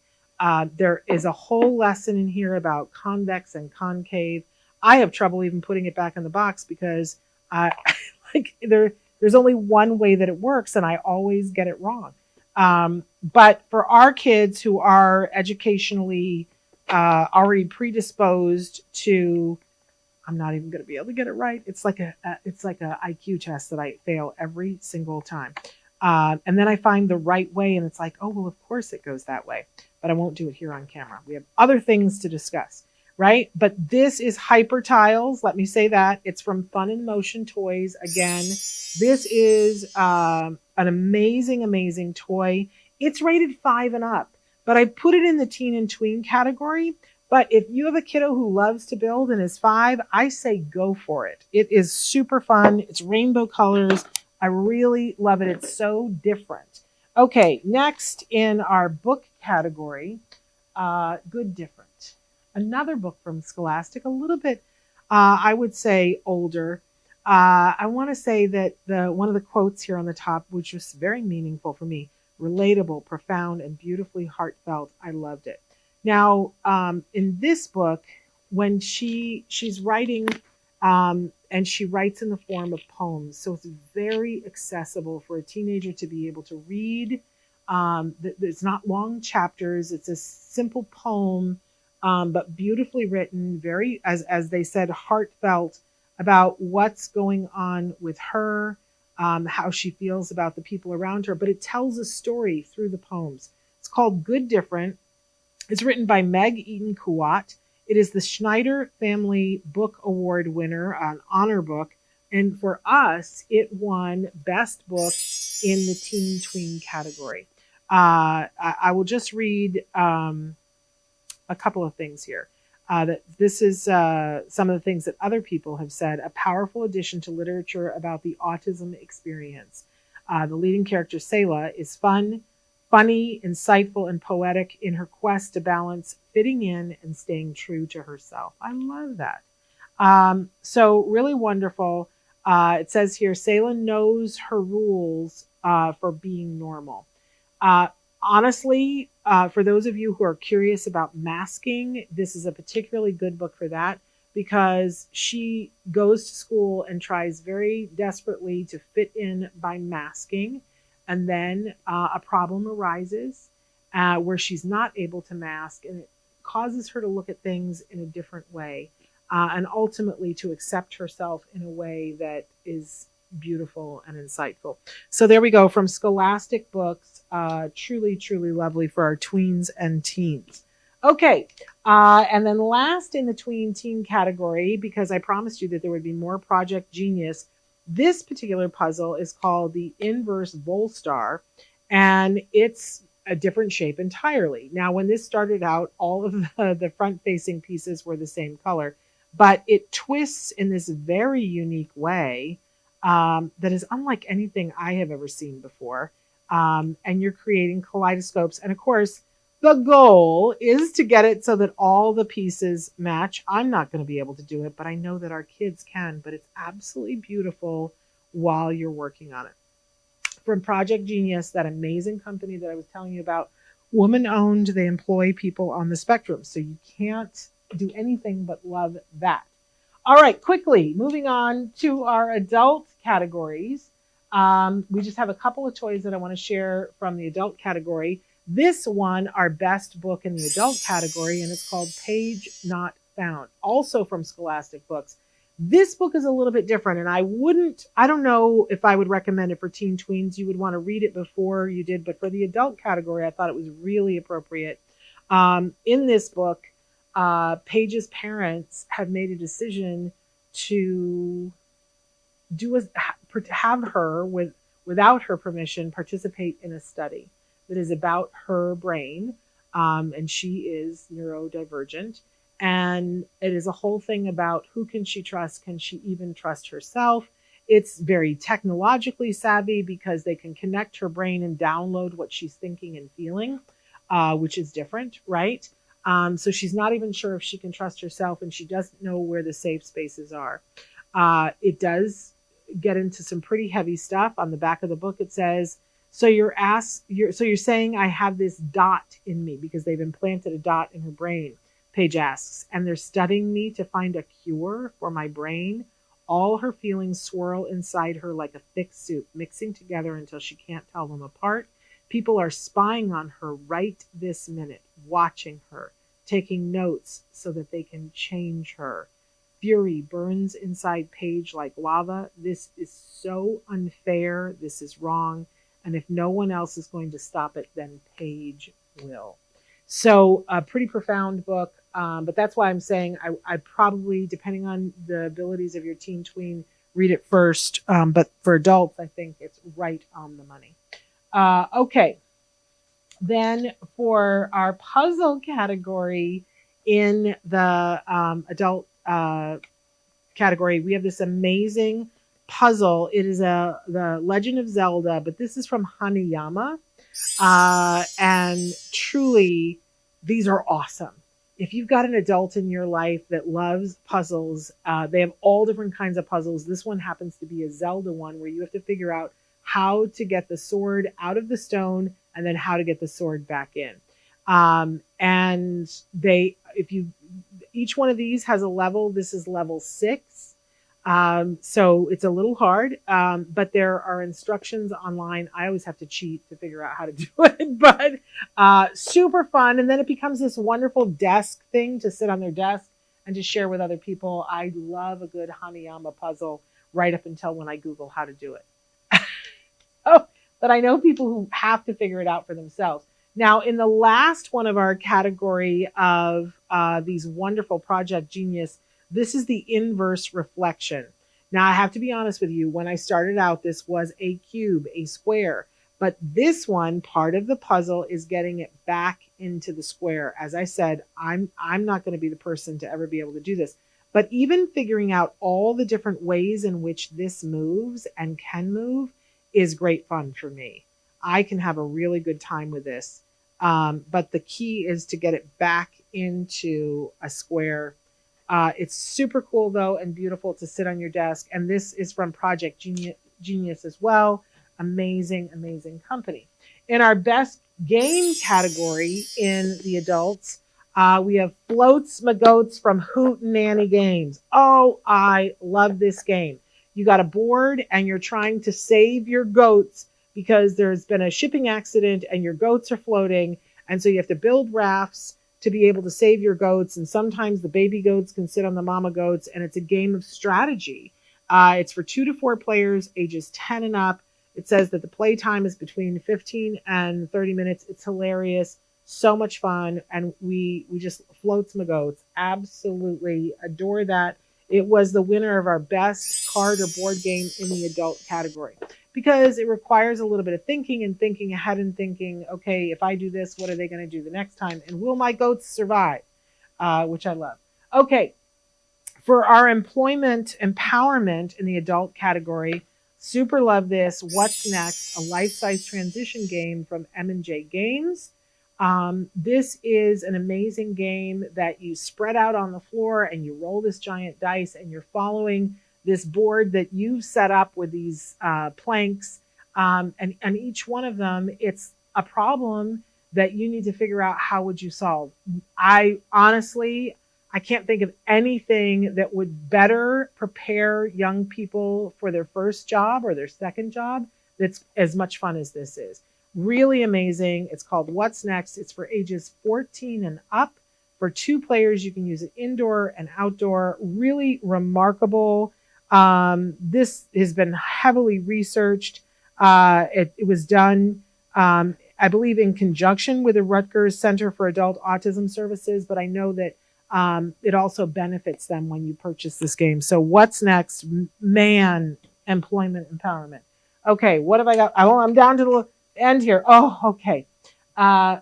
[SPEAKER 2] There is a whole lesson in here about convex and concave. I have trouble even putting it back in the box because like there's only one way that it works, and I always get it wrong. But for our kids who are educationally already predisposed to, I'm not even going to be able to get it right. It's like a IQ test that I fail every single time. And then I find the right way, and it's like, oh, well, of course it goes that way. But I won't do it here on camera. We have other things to discuss, right? But this is Hyper Tiles. Let me say that. It's from Fun in Motion Toys. Again, this is an amazing, amazing toy. It's rated 5 and up, but I put it in the teen and tween category. But if you have a kiddo who loves to build and is 5, I say go for it. It is super fun. It's rainbow colors. I really love it. It's so different. Okay, next in our book category, Good Different. Another book from Scholastic, a little bit, I would say, older. I want to say that one of the quotes here on the top, which was very meaningful for me, relatable, profound, and beautifully heartfelt. I loved it. Now, in this book, when she's writing, and she writes in the form of poems, so it's very accessible for a teenager to be able to read. It's not long chapters. It's a simple poem, but beautifully written, very, as they said, heartfelt about what's going on with her, how she feels about the people around her. But it tells a story through the poems. It's called Good Different. It's written by Meg Eaton Kuwat. It is the Schneider Family Book Award winner, an honor book. And for us, it won Best Book in the Teen Tween category. I will just read a couple of things here. That this is some of the things that other people have said. A powerful addition to literature about the autism experience. The leading character, Selah, is funny, insightful, and poetic in her quest to balance fitting in and staying true to herself. I love that. So really wonderful. It says here, Selah knows her rules for being normal. Honestly, for those of you who are curious about masking, this is a particularly good book for that, because she goes to school and tries very desperately to fit in by masking. And then a problem arises where she's not able to mask, and it causes her to look at things in a different way, and ultimately to accept herself in a way that is beautiful and insightful. So there we go, from Scholastic Books. Truly, truly lovely for our tweens and teens. Okay, and then last in the tween teen category, because I promised you that there would be more Project Genius, this particular puzzle is called the Inverse Volstar, and it's a different shape entirely. Now, when this started out, all of the front-facing pieces were the same color, but it twists in this very unique way that is unlike anything I have ever seen before. And you're creating kaleidoscopes. And of course, the goal is to get it so that all the pieces match. I'm not going to be able to do it, but I know that our kids can. But it's absolutely beautiful while you're working on it. From Project Genius, that amazing company that I was telling you about, woman-owned, they employ people on the spectrum. So you can't do anything but love that. All right, quickly, moving on to our adult categories. We just have a couple of toys that I want to share from the adult category. This one, our best book in the adult category, and it's called Page Not Found, also from Scholastic Books. This book is a little bit different, and I don't know if I would recommend it for teen tweens. You would want to read it before you did, but for the adult category, I thought it was really appropriate. In this book, Paige's parents have made a decision to have her, without her permission, participate in a study that is about her brain, and she is neurodivergent. And it is a whole thing about who can she trust? Can she even trust herself? It's very technologically savvy because they can connect her brain and download what she's thinking and feeling, which is different, right? So she's not even sure if she can trust herself, and she doesn't know where the safe spaces are. It does get into some pretty heavy stuff. On the back of the book, it says, so you're saying I have this dot in me, because they've implanted a dot in her brain, Paige asks, and they're studying me to find a cure for my brain. All her feelings swirl inside her like a thick soup, mixing together until she can't tell them apart. People are spying on her right this minute, watching her, taking notes so that they can change her. Fury burns inside Paige like lava. This is so unfair. This is wrong. And if no one else is going to stop it, then Paige will. So a pretty profound book. But that's why I'm saying I probably, depending on the abilities of your teen tween, read it first. But for adults, I think it's right on the money. Okay. Then for our puzzle category in the adult category, we have this amazing puzzle. It is the Legend of Zelda, but this is from Hanayama. And truly, these are awesome. If you've got an adult in your life that loves puzzles, they have all different kinds of puzzles. This one happens to be a Zelda one where you have to figure out how to get the sword out of the stone and then how to get the sword back in. And each one of these has a level. This is level 6. So it's a little hard, but there are instructions online. I always have to cheat to figure out how to do it, but super fun. And then it becomes this wonderful desk thing to sit on their desk and to share with other people. I love a good Hanayama puzzle right up until when I Google how to do it. Oh, but I know people who have to figure it out for themselves. Now, in the last one of our category of these wonderful Project Genius, this is the inverse reflection. Now, I have to be honest with you. When I started out, this was a cube, a square. But this one, part of the puzzle is getting it back into the square. As I said, I'm not going to be the person to ever be able to do this. But even figuring out all the different ways in which this moves and can move is great fun for me. I can have a really good time with this. But the key is to get it back into a square. It's super cool, though, and beautiful to sit on your desk. And this is from Project Genius as well. Amazing, amazing company. In our best game category in the adults, we have Floats My Goats from Hoot Nanny Games. Oh, I love this game. You got a board and you're trying to save your goats because there's been a shipping accident and your goats are floating. And so you have to build rafts to be able to save your goats. And sometimes the baby goats can sit on the mama goats, and it's a game of strategy. It's for 2 to 4 players, ages 10 and up. It says that the play time is between 15 and 30 minutes. It's hilarious. So much fun. And we just Floats My Goats. Absolutely adore that. It was the winner of our best card or board game in the adult category because it requires a little bit of thinking and thinking ahead and thinking, okay, if I do this, what are they going to do the next time? And will my goats survive? Which I love. Okay. For our employment empowerment in the adult category, super love this. What's Next? A life-size transition game from M&J Games. This is an amazing game that you spread out on the floor and you roll this giant dice and you're following this board that you've set up with these planks. And each one of them, it's a problem that you need to figure out how would you solve. I can't think of anything that would better prepare young people for their first job or their second job that's as much fun as this is. Really amazing. It's called What's Next. It's for ages 14 and up. For 2 players, you can use it indoor and outdoor. Really remarkable. This has been heavily researched. It was done, I believe, in conjunction with the Rutgers Center for Adult Autism Services, but I know that it also benefits them when you purchase this game. So What's Next? Man, employment empowerment. Okay, what have I got? Oh, I'm down to the end here. Oh, okay.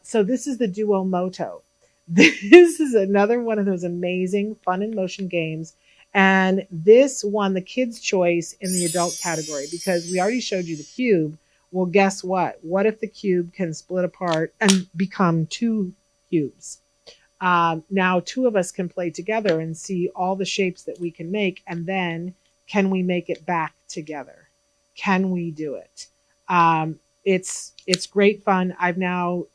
[SPEAKER 2] So this is the Duo Moto. This is another one of those amazing fun in motion games. And this won the kids' choice in the adult category because we already showed you the cube. Well, guess what? What if the cube can split apart and become 2 cubes? Now 2 of us can play together and see all the shapes that we can make. And then can we make it back together? Can we do it? It's great fun. I've now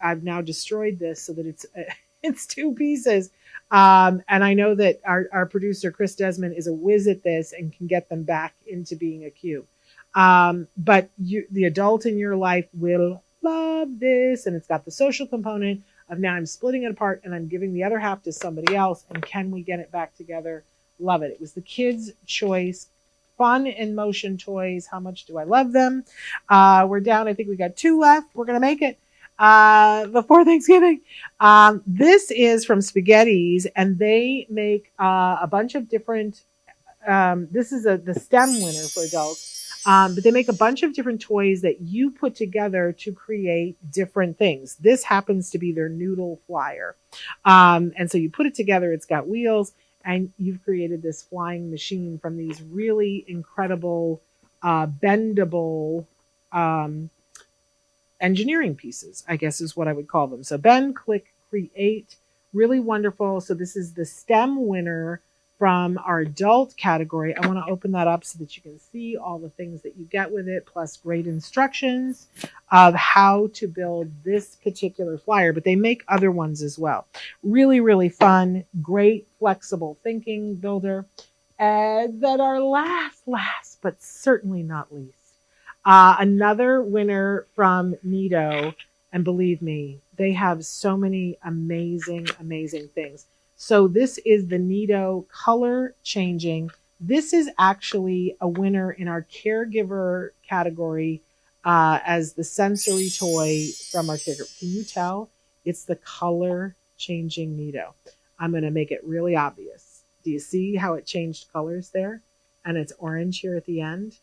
[SPEAKER 2] destroyed this so that It's two pieces. And I know that our producer, Chris Desmond, is a whiz at this and can get them back into being a cube. But the adult in your life will love this. And it's got the social component of now I'm splitting it apart and I'm giving the other half to somebody else. And can we get it back together? Love it. It was the kids' choice. Fun in motion toys. How much do I love them? We're down. I think we got 2 left. We're going to make it before Thanksgiving. This is from Spaghetti's, and they make a bunch of different. This is the STEM winner for adults, but they make a bunch of different toys that you put together to create different things. This happens to be their noodle flyer, and so you put it together. It's got wheels, and you've created this flying machine from these really incredible, bendable. Engineering pieces, I guess is what I would call them. So bend, click, create, really wonderful. So this is the STEM winner from our adult category. I want to open that up so that you can see all the things that you get with it, plus great instructions of how to build this particular flyer, but they make other ones as well. Really, really fun, great flexible thinking builder. And then our last, but certainly not least, another winner from Nido, and believe me, they have so many amazing, amazing things. So this is the Nido color changing. This is actually a winner in our caregiver category as the sensory toy from our caregiver. Can you tell? It's the color changing Nido. I'm going to make it really obvious. Do you see how it changed colors there? And it's orange here at the end.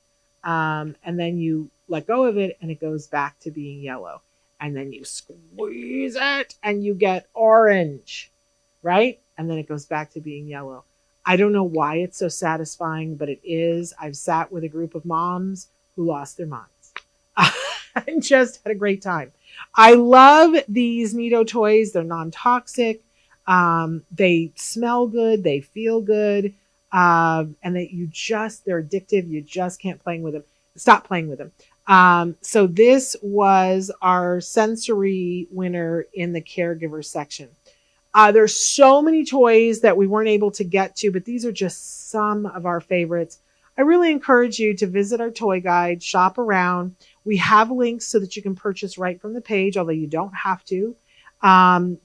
[SPEAKER 2] And then you let go of it and it goes back to being yellow. And then you squeeze it and you get orange, right? And then it goes back to being yellow. I don't know why it's so satisfying, but it is. I've sat with a group of moms who lost their minds and just had a great time. I love these Nido toys. They're non-toxic. They smell good. They feel good. And that they're addictive. You just can't stop playing with them. So this was our sensory winner in the caregiver section. There's so many toys that we weren't able to get to, but these are just some of our favorites. I really encourage you to visit our toy guide, shop around. We have links so that you can purchase right from the page, although you don't have to.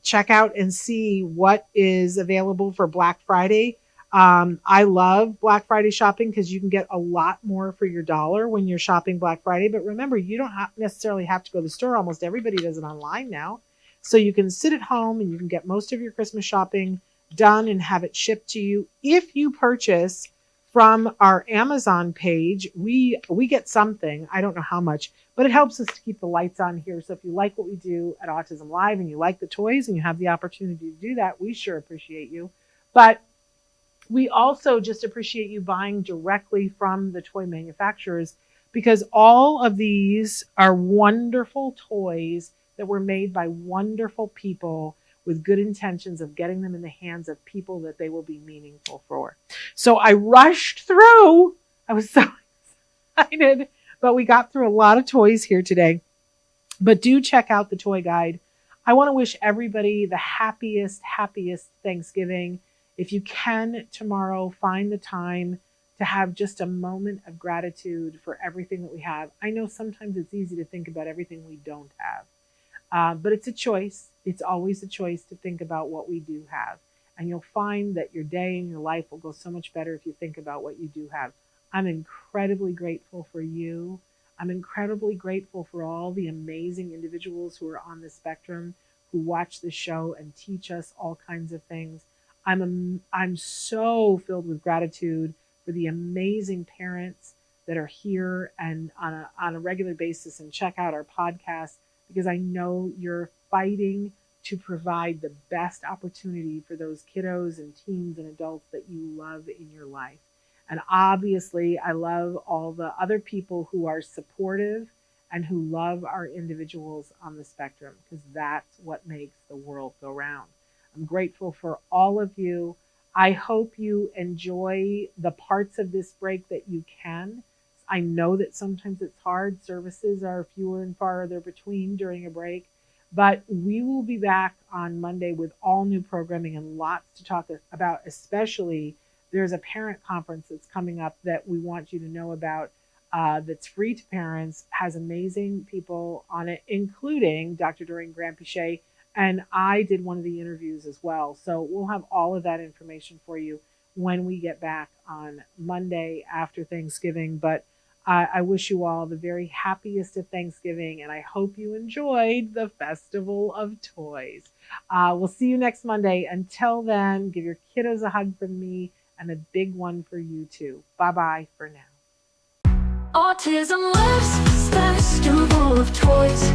[SPEAKER 2] Check out and see what is available for Black Friday. I love Black Friday shopping because you can get a lot more for your dollar when you're shopping Black Friday. But remember, you don't necessarily have to go to the store. Almost everybody does it online now. So you can sit at home and you can get most of your Christmas shopping done and have it shipped to you. If you purchase from our Amazon page, we get something. I don't know how much, but it helps us to keep the lights on here. So if you like what we do at Autism Live and you like the toys and you have the opportunity to do that, we sure appreciate you. But we also just appreciate you buying directly from the toy manufacturers, because all of these are wonderful toys that were made by wonderful people with good intentions of getting them in the hands of people that they will be meaningful for. So I rushed through. I was so excited, but we got through a lot of toys here today. But do check out the toy guide. I want to wish everybody the happiest Thanksgiving. If you can tomorrow, find the time to have just a moment of gratitude for everything that we have. I know sometimes it's easy to think about everything we don't have, but it's a choice. It's always a choice to think about what we do have. And you'll find that your day and your life will go so much better if you think about what you do have. I'm incredibly grateful for you. I'm incredibly grateful for all the amazing individuals who are on the spectrum, who watch the show and teach us all kinds of things. I'm so filled with gratitude for the amazing parents that are here and on a regular basis and check out our podcast, because I know you're fighting to provide the best opportunity for those kiddos and teens and adults that you love in your life. And obviously, I love all the other people who are supportive and who love our individuals on the spectrum, because that's what makes the world go round. I'm grateful for all of you. I hope you enjoy the parts of this break that you can. I know that sometimes it's hard. Services are fewer and farther between during a break. But we will be back on Monday with all new programming and lots to talk about, especially there's a parent conference that's coming up that we want you to know about, that's free to parents, has amazing people on it, including Dr. Doreen Grant-Pichet, and I did one of the interviews as well. So we'll have all of that information for you when we get back on Monday after Thanksgiving. But I wish you all the very happiest of Thanksgiving, and I hope you enjoyed the Festival of Toys. We'll see you next Monday. Until then, give your kiddos a hug from me and a big one for you too. Bye-bye for now.
[SPEAKER 1] Autism lives, festival of toys.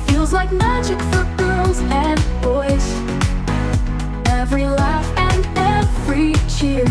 [SPEAKER 1] Feels like magic for girls and boys. Every laugh and every cheer